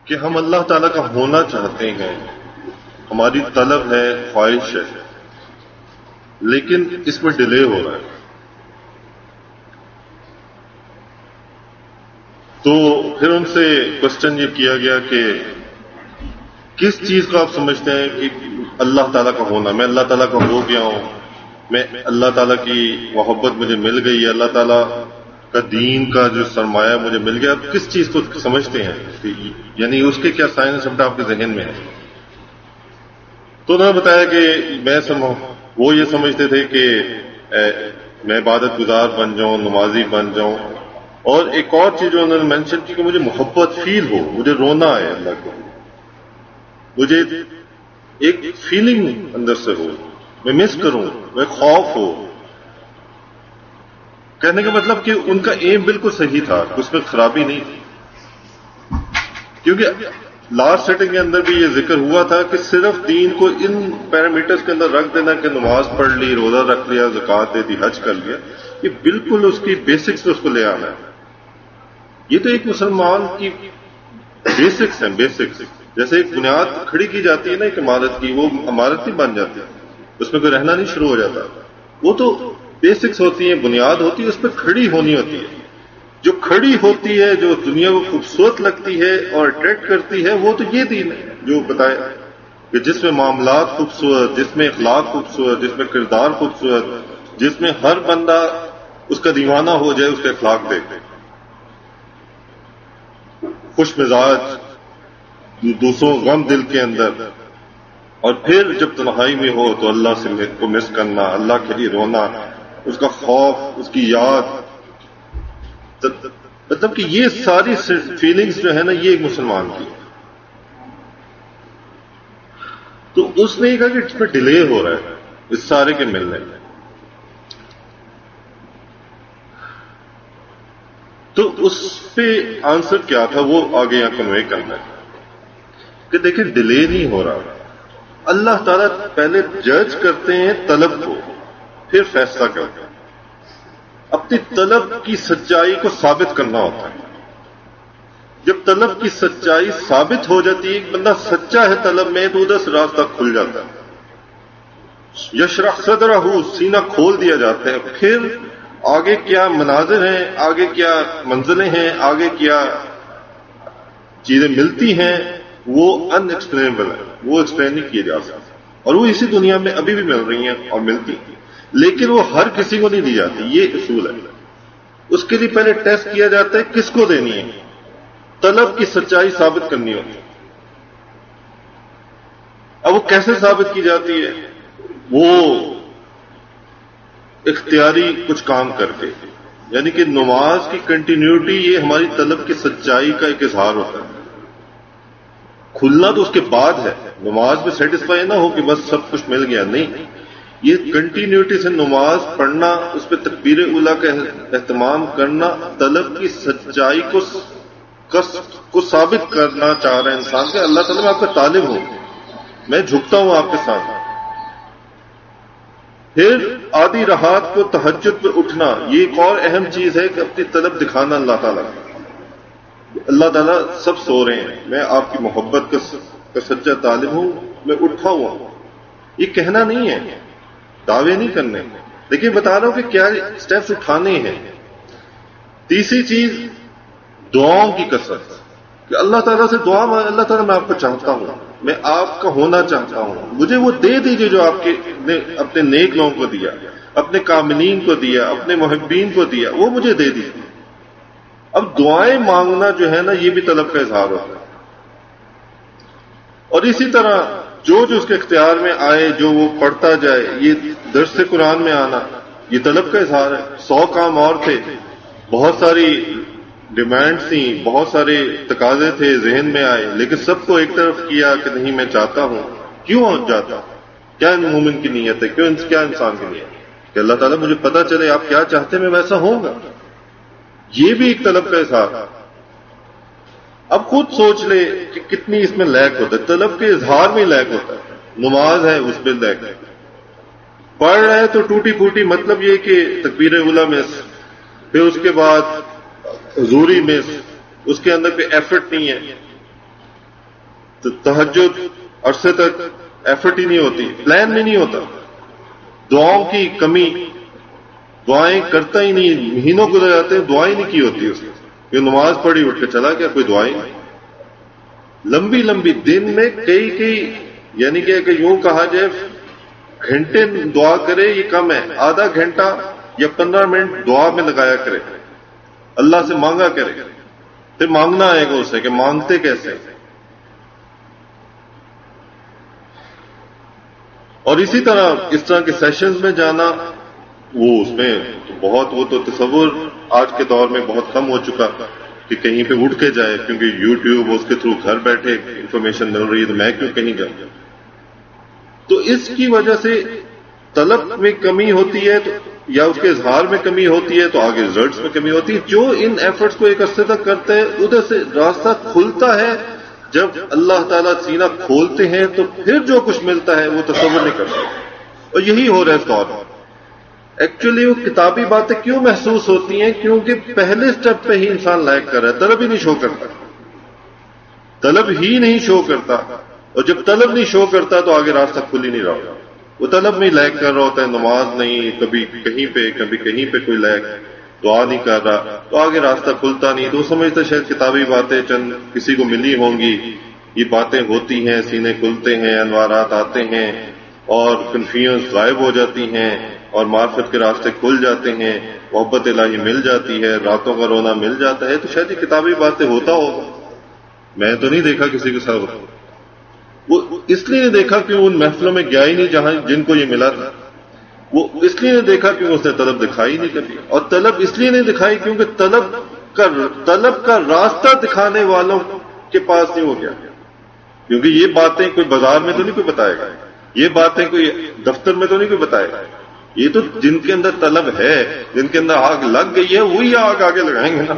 کہ ہم اللہ تعالیٰ کا ہونا چاہتے ہیں، ہماری طلب ہے، خواہش ہے، لیکن اس میں ڈیلے ہو رہا ہے. تو پھر ان سے کوشچن یہ کیا گیا کہ کس چیز کو آپ سمجھتے ہیں کہ اللہ تعالیٰ کا ہونا؟ میں اللہ تعالیٰ کا ہو گیا ہوں، میں اللہ تعالیٰ کی محبت مجھے مل گئی ہے، اللہ تعالیٰ کا دین کا جو سرمایہ مجھے مل گیا. آپ کس چیز کو سمجھتے ہیں؟ یعنی اس کے کیا سائنس آپ کے ذہن میں ہے؟ تو انہوں نے بتایا کہ وہ یہ سمجھتے تھے کہ میں عبادت گزار بن جاؤں، نمازی بن جاؤں، اور ایک اور چیز جو انہوں نے مینشن کی کہ مجھے محبت فیل ہو، مجھے رونا ہے اللہ کو، مجھے ایک فیلنگ اندر سے ہو، میں مس کروں، میں خوف ہو. کہنے کا مطلب کہ ان کا ایم بالکل صحیح تھا، اس میں خرابی نہیں تھی، کیونکہ لاسٹ سیٹنگ کے اندر بھی یہ ذکر ہوا تھا کہ صرف دین کو ان پیرامیٹرز کے اندر رکھ دینا کہ نماز پڑھ لی، روزہ رکھ لیا، زکوٰۃ دے دی، حج کر لیا، یہ بالکل اس کی بیسکس پہ اس کو لے آنا ہے. یہ تو ایک مسلمان کی بیسکس ہیں، بیسکس. جیسے ایک بنیاد کھڑی کی جاتی ہے نا ایک عمارت کی، وہ عمارت نہیں بن جاتی، اس میں کوئی رہنا نہیں شروع ہو جاتا. وہ تو بیسکس ہوتی ہیں، بنیاد ہوتی ہے، اس پہ کھڑی ہونی ہوتی ہے. جو کھڑی ہوتی ہے، جو دنیا کو خوبصورت لگتی ہے اور اٹریکٹ کرتی ہے، وہ تو یہ دین ہے جو بتایا کہ جس میں معاملات خوبصورت، جس میں اخلاق خوبصورت، جس میں کردار خوبصورت، جس میں ہر بندہ اس کا دیوانہ ہو جائے اس کے اخلاق دیکھ، خوش مزاج، دوسروں غم دل کے اندر، اور پھر جب تنہائی میں ہو تو اللہ سے کو مس کرنا، اللہ کے لیے رونا، اس کا خوف، اس کی یاد. مطلب کہ یہ ساری فیلنگز جو ہے نا، یہ ایک مسلمان کی. تو اس نے کہا کہ اس میں ڈیلے ہو رہا ہے اس سارے کے ملنے میں. تو اس پہ آنسر کیا تھا وہ آگے یہاں کنوے کرنا ہے کہ دیکھیں ڈیلے نہیں ہو رہا. اللہ تعالیٰ پہلے جج کرتے ہیں طلب کو، پھر فیصلہ کرتے ہیں. اپنی طلب کی سچائی کو ثابت کرنا ہوتا ہے. جب طلب کی سچائی ثابت ہو جاتی ہے، ایک بندہ سچا ہے طلب میں، تو ادھر سے راستہ کھل جاتا ہے. یشرح صدرہ، سینہ کھول دیا جاتا ہے. پھر آگے کیا مناظر ہیں، آگے کیا منزلیں ہیں، آگے کیا چیزیں ملتی ہیں، وہ ان ایکسپلینیبل ہے، وہ ایکسپلین نہیں کیے جا سکتے. اور وہ اسی دنیا میں ابھی بھی مل رہی ہیں اور ملتی ہیں، لیکن وہ ہر کسی کو نہیں دی جاتی. یہ اصول ہے. اس کے لیے پہلے ٹیسٹ کیا جاتا ہے کس کو دینی ہے. طلب کی سچائی ثابت کرنی ہوتی ہے. اب وہ کیسے ثابت کی جاتی ہے؟ وہ اختیاری کچھ کام کر کے، یعنی کہ نماز کی کنٹینیوٹی یہ ہماری طلب کی سچائی کا ایک اظہار ہوتا ہے. کھلنا تو اس کے بعد ہے، نماز میں سیٹسفائی نہ ہو کہ بس سب کچھ مل گیا، نہیں. یہ کنٹینیوٹی سے نماز پڑھنا، اس پہ تکبیر اولیٰ کا اہتمام کرنا، طلب کی سچائی کو ثابت کرنا چاہ رہے ہیں انسان کہ اللہ تعالیٰ میں آپ کا طالب ہوں، میں جھکتا ہوں آپ کے ساتھ. پھر آدھی رات کو تہجد پہ اٹھنا، یہ ایک اور اہم چیز ہے کہ اپنی طلب دکھانا اللہ تعالیٰ. اللہ تعالیٰ سب سو رہے ہیں، میں آپ کی محبت کا سچا طالب ہوں، میں اٹھا ہوا ہوں. یہ کہنا نہیں ہے، دعوے نہیں کرنے، لیکن بتا رہا ہوں کہ کیا سٹیپس اٹھانے ہیں. تیسری چیز دعاؤں کی کثرت، کہ اللہ تعالیٰ سے دعا مانگ، اللہ تعالیٰ میں آپ کو چاہتا ہوں، میں آپ کا ہونا چاہتا ہوں، مجھے وہ دے دیجیے جو آپ کے اپنے نیک لوگوں کو دیا، اپنے کاملین کو دیا، اپنے محبین کو دیا، وہ مجھے دے دیجیے. اب دعائیں مانگنا جو ہے نا، یہ بھی طلب کا اظہار ہوتا ہے. اور اسی طرح جو اس کے اختیار میں آئے، جو وہ پڑھتا جائے، یہ درس قرآن میں آنا، یہ طلب کا اظہار ہے. 100 کام اور تھے، بہت ساری ڈیمانڈ تھیں، بہت سارے تقاضے تھے ذہن میں آئے، لیکن سب کو ایک طرف کیا کہ نہیں میں چاہتا ہوں. کیوں چاہتا ہوں؟ کیا مومن کی نیت ہے؟ کیا انسان کی نیت ہے؟ کہ اللہ تعالیٰ مجھے پتا چلے آپ کیا چاہتے ہیں، میں ویسا ہوں گا. یہ بھی ایک طلب کا اظہار. اب خود سوچ لے کہ کتنی اس میں لیک ہوتا ہے. طلب کے اظہار میں لیک ہوتا ہے. نماز ہے اس میں لیک ہے، پڑھ رہے تو ٹوٹی پھوٹی، مطلب یہ کہ تکبیر اولیٰ میں، پھر اس کے بعد حضوری میں، اس کے اندر کوئی ایفرٹ نہیں ہے. تو تہجد عرصے تک ایفرٹ ہی نہیں ہوتی، پلان میں نہیں ہوتا، دعاؤں کی کمی، دعائیں کرتا ہی نہیں، مہینوں گزر جاتے ہیں دعائیں نہیں کی ہوتی اس نے، یہ نماز پڑھی اٹھ کے چلا گیا، کوئی دعائیں نہیں، لمبی لمبی دن میں کئی یعنی کہ یوں کہا جائے گھنٹے دعا کرے یہ کم ہے، آدھا گھنٹہ یا 15 منٹ دعا میں لگایا کرے، اللہ سے مانگا کرے، پھر مانگنا آئے گا اسے کہ مانگتے کیسے. اور اسی طرح اس طرح کے سیشنز میں جانا، وہ اس میں بہت، وہ تو تصور آج کے دور میں بہت کم ہو چکا کہ کہیں پہ اٹھ کے جائے، کیونکہ یوٹیوب اس کے تھرو گھر بیٹھے انفارمیشن مل رہی ہے، تو میں کیوں کہیں جاؤں. تو اس کی وجہ سے طلب میں کمی ہوتی ہے یا اس کے اظہار میں کمی ہوتی ہے تو آگے ریزلٹس میں کمی ہوتی ہے. جو ان ایفرٹس کو ایک عرصے تک کرتے ہیں ادھر سے راستہ کھلتا ہے، جب اللہ تعالیٰ سینہ کھولتے ہیں تو پھر جو کچھ ملتا ہے وہ تصور نہیں کرتا. اور یہی ہو رہا ہے اس دور میں. ایکچولی وہ کتابی باتیں کیوں محسوس ہوتی ہیں؟ کیونکہ پہلے سٹیپ پہ ہی انسان لائق کر رہا ہے، طلب ہی نہیں شو کرتا، طلب ہی نہیں شو کرتا. اور جب طلب نہیں شو کرتا تو آگے راستہ کھل ہی نہیں رہا ہوتا. وہ طلب میں لائق کر رہا ہوتا ہے، نماز نہیں، کبھی کہیں پہ کبھی کہیں پہ کوئی لائق دعا نہیں کر رہا، تو آگے راستہ کھلتا نہیں. تو وہ سمجھتا شاید کتابی باتیں چند کسی کو ملی ہوں گی، یہ باتیں ہوتی ہیں، سینے کھلتے ہیں، انوارات آتے ہیں اور کنفیوژ غائب ہو جاتی ہیں اور معرفت کے راستے کھل جاتے ہیں، محبت الہی مل جاتی ہے، راتوں کا رونا مل جاتا ہے. تو شاید یہ کتابی باتیں ہوتا ہوگا، میں تو نہیں دیکھا کسی کے ساتھ. وہ اس لیے نہیں دیکھا کہ ان محفلوں میں گیا ہی نہیں جہاں جن کو یہ ملا تھا. وہ اس لیے نہیں دیکھا کہ اس نے طلب دکھائی نہیں کبھی. اور طلب اس لیے نہیں دکھائی کیونکہ طلب کا راستہ دکھانے والوں کے پاس نہیں ہو گیا. کیونکہ یہ باتیں کوئی بازار میں تو نہیں کوئی بتائے گا، یہ باتیں کوئی دفتر میں تو نہیں کوئی بتائے گا. یہ تو جن کے اندر طلب ہے، جن کے اندر آگ لگ گئی ہے، وہی آگ آگے لگائیں گے نا.